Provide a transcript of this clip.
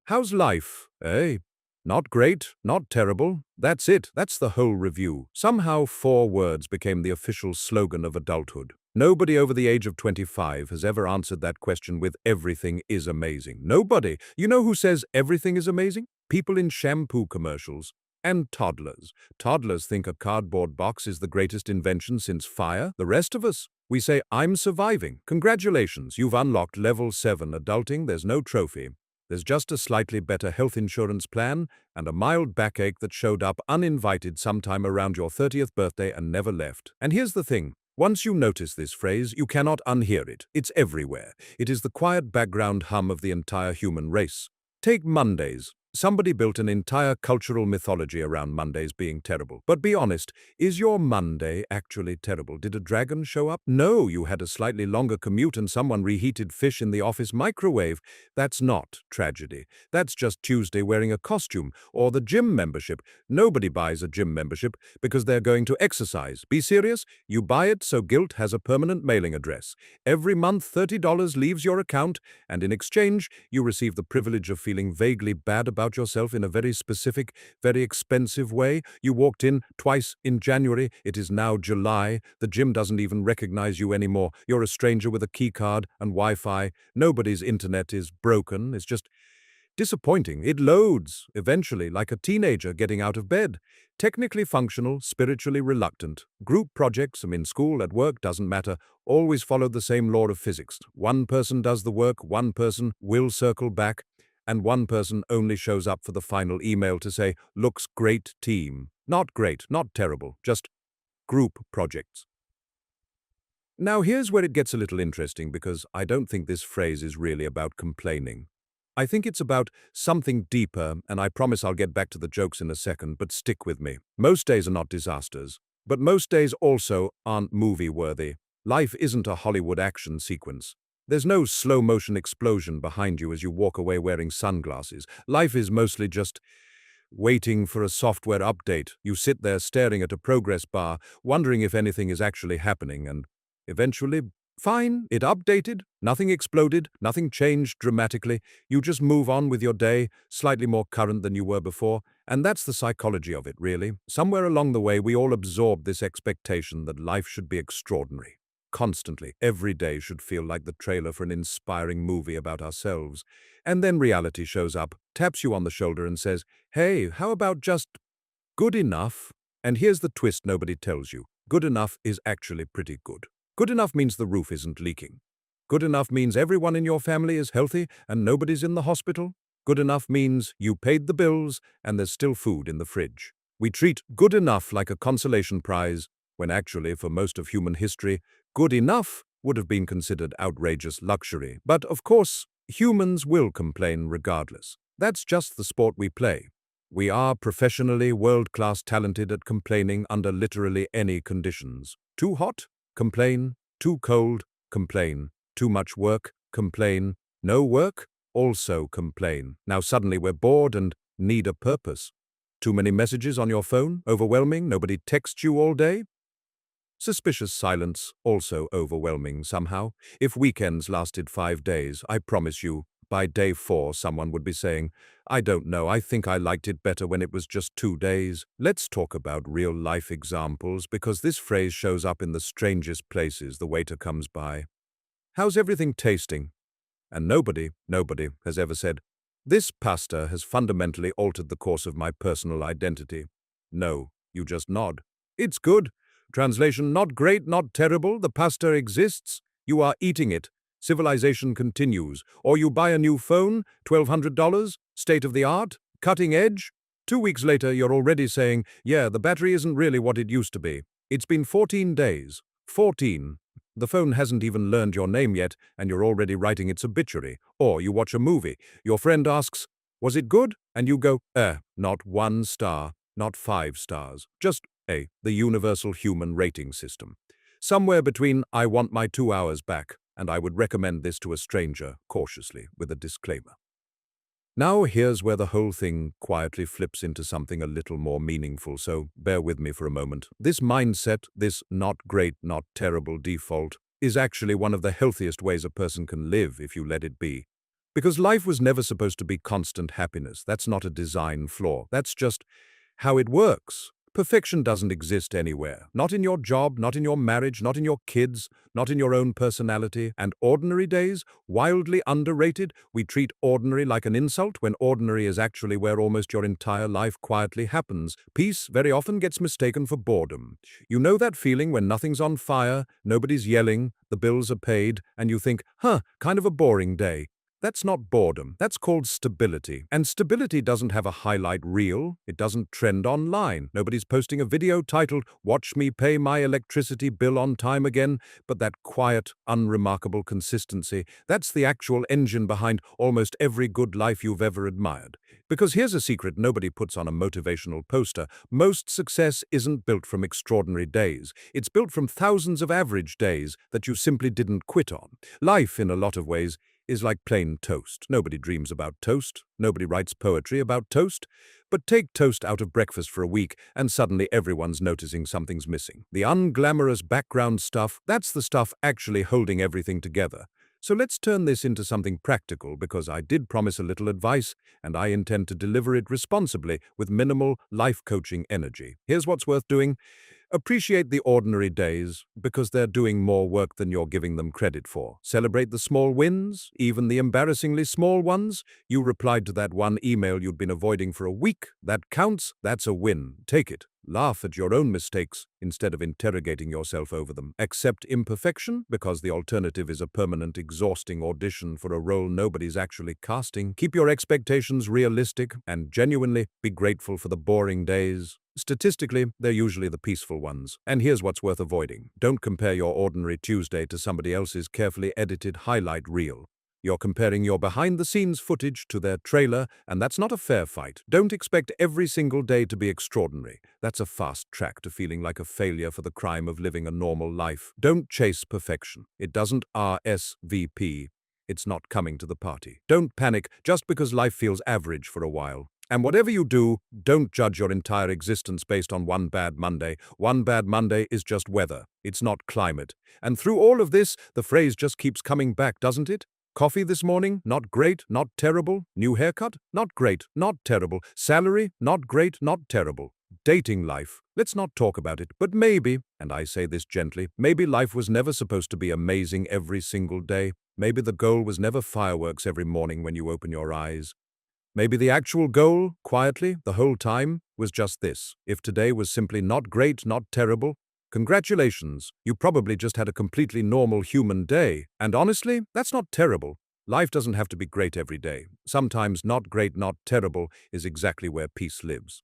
How's life? Eh? Not great, not terrible. That's it. That's the whole review. Somehow 4 words became the official slogan of adulthood. Nobody over the age of 25 has ever answered that question with everything is amazing. Nobody. You know who says everything is amazing? People in shampoo commercials. And toddlers. Toddlers think a cardboard box is the greatest invention since fire. The rest of us, we say, I'm surviving. Congratulations, you've unlocked level 7 adulting. There's no trophy. There's just a slightly better health insurance plan and a mild backache that showed up uninvited sometime around your 30th birthday and never left. And here's the thing. Once you notice this phrase, you cannot unhear it. It's everywhere. It is the quiet background hum of the entire human race. Take Mondays. Somebody built an entire cultural mythology around Mondays being terrible. But be honest, is your Monday actually terrible? Did a dragon show up? No, you had a slightly longer commute and someone reheated fish in the office microwave. That's not tragedy. That's just Tuesday wearing a costume or the gym membership. Nobody buys a gym membership because they're going to exercise. Be serious? You buy it so guilt has a permanent mailing address. Every month, $30 leaves your account, and in exchange, you receive the privilege of feeling vaguely bad about yourself in a very specific, very expensive way. You walked in twice in January. It is now July. The gym doesn't even recognize you anymore. You're a stranger with a key card and Wi-Fi. Nobody's internet is broken. It's just disappointing. It loads, eventually, like a teenager getting out of bed. Technically functional, spiritually reluctant. Group projects, in school, at work, doesn't matter, always followed the same law of physics. One person does the work, one person will circle back, and one person only shows up for the final email to say, looks great team. Not great, not terrible, just group projects. Now here's where it gets a little interesting because I don't think this phrase is really about complaining. I think it's about something deeper, and I promise I'll get back to the jokes in a second, but stick with me. Most days are not disasters, but most days also aren't movie-worthy. Life isn't a Hollywood action sequence. There's no slow-motion explosion behind you as you walk away wearing sunglasses. Life is mostly just waiting for a software update. You sit there staring at a progress bar, wondering if anything is actually happening, and eventually, fine, it updated, nothing exploded, nothing changed dramatically. You just move on with your day, slightly more current than you were before, and that's the psychology of it, really. Somewhere along the way, we all absorbed this expectation that life should be extraordinary. Constantly, every day should feel like the trailer for an inspiring movie about ourselves. And then reality shows up, taps you on the shoulder and says, hey, how about just good enough? And here's the twist nobody tells you. Good enough is actually pretty good. Good enough means the roof isn't leaking. Good enough means everyone in your family is healthy and nobody's in the hospital. Good enough means you paid the bills and there's still food in the fridge. We treat good enough like a consolation prize, when actually, for most of human history, good enough would have been considered outrageous luxury. But of course, humans will complain regardless. That's just the sport we play. We are professionally world-class talented at complaining under literally any conditions. Too hot? Complain. Too cold? Complain. Too much work? Complain. No work? Also complain. Now suddenly we're bored and need a purpose. Too many messages on your phone? Overwhelming? Nobody texts you all day? Suspicious silence? Also overwhelming somehow. If weekends lasted 5 days, I promise you, by day 4 someone would be saying, I don't know, I think I liked it better when it was just 2 days. Let's talk about real-life examples because this phrase shows up in the strangest places the waiter comes by. How's everything tasting? And nobody has ever said, this pasta has fundamentally altered the course of my personal identity. No, you just nod. It's good. Translation, not great, not terrible. The pasta exists. You are eating it. Civilization continues. Or you buy a new phone, $1,200, state of the art, cutting edge. 2 weeks later, you're already saying, yeah, the battery isn't really what it used to be. It's been 14 days. 14. The phone hasn't even learned your name yet, and you're already writing its obituary. Or you watch a movie. Your friend asks, was it good? And you go, not 1 star, not 5 stars. Just the universal human rating system. Somewhere between, I want my 2 hours back, and I would recommend this to a stranger, cautiously, with a disclaimer. Now here's where the whole thing quietly flips into something a little more meaningful, so bear with me for a moment. This mindset, this not great, not terrible default, is actually one of the healthiest ways a person can live if you let it be. Because life was never supposed to be constant happiness. That's not a design flaw. That's just how it works. Perfection doesn't exist anywhere. Not in your job, not in your marriage, not in your kids, not in your own personality. And ordinary days, wildly underrated. We treat ordinary like an insult when ordinary is actually where almost your entire life quietly happens. Peace very often gets mistaken for boredom. You know that feeling when nothing's on fire, nobody's yelling, the bills are paid, and you think, kind of a boring day. That's not boredom. That's called stability. And stability doesn't have a highlight reel. It doesn't trend online. Nobody's posting a video titled, "Watch me pay my electricity bill on time again." But that quiet, unremarkable consistency, that's the actual engine behind almost every good life you've ever admired. Because here's a secret nobody puts on a motivational poster. Most success isn't built from extraordinary days. It's built from thousands of average days that you simply didn't quit on. Life, in a lot of ways, is like plain toast. Nobody dreams about toast. Nobody writes poetry about toast. But take toast out of breakfast for a week, and suddenly everyone's noticing something's missing. The unglamorous background stuff, that's the stuff actually holding everything together. So let's turn this into something practical, because I did promise a little advice, and I intend to deliver it responsibly with minimal life coaching energy. Here's what's worth doing. Appreciate the ordinary days because they're doing more work than you're giving them credit for. Celebrate the small wins, even the embarrassingly small ones. You replied to that one email you'd been avoiding for a week. That counts. That's a win. Take it. Laugh at your own mistakes instead of interrogating yourself over them. Accept imperfection because the alternative is a permanent, exhausting audition for a role nobody's actually casting. Keep your expectations realistic and genuinely be grateful for the boring days. Statistically, they're usually the peaceful ones. And here's what's worth avoiding. Don't compare your ordinary Tuesday to somebody else's carefully edited highlight reel. You're comparing your behind-the-scenes footage to their trailer, and that's not a fair fight. Don't expect every single day to be extraordinary. That's a fast track to feeling like a failure for the crime of living a normal life. Don't chase perfection. It doesn't RSVP. It's not coming to the party. Don't panic just because life feels average for a while. And whatever you do, don't judge your entire existence based on one bad Monday. One bad Monday is just weather. It's not climate. And through all of this, the phrase just keeps coming back, doesn't it? Coffee this morning? Not great, not terrible. New haircut? Not great, not terrible. Salary? Not great, not terrible. Dating life? Let's not talk about it. But maybe, and I say this gently, maybe life was never supposed to be amazing every single day. Maybe the goal was never fireworks every morning when you open your eyes. Maybe the actual goal, quietly, the whole time, was just this. If today was simply not great, not terrible, congratulations, you probably just had a completely normal human day. And honestly, that's not terrible. Life doesn't have to be great every day. Sometimes not great, not terrible is exactly where peace lives.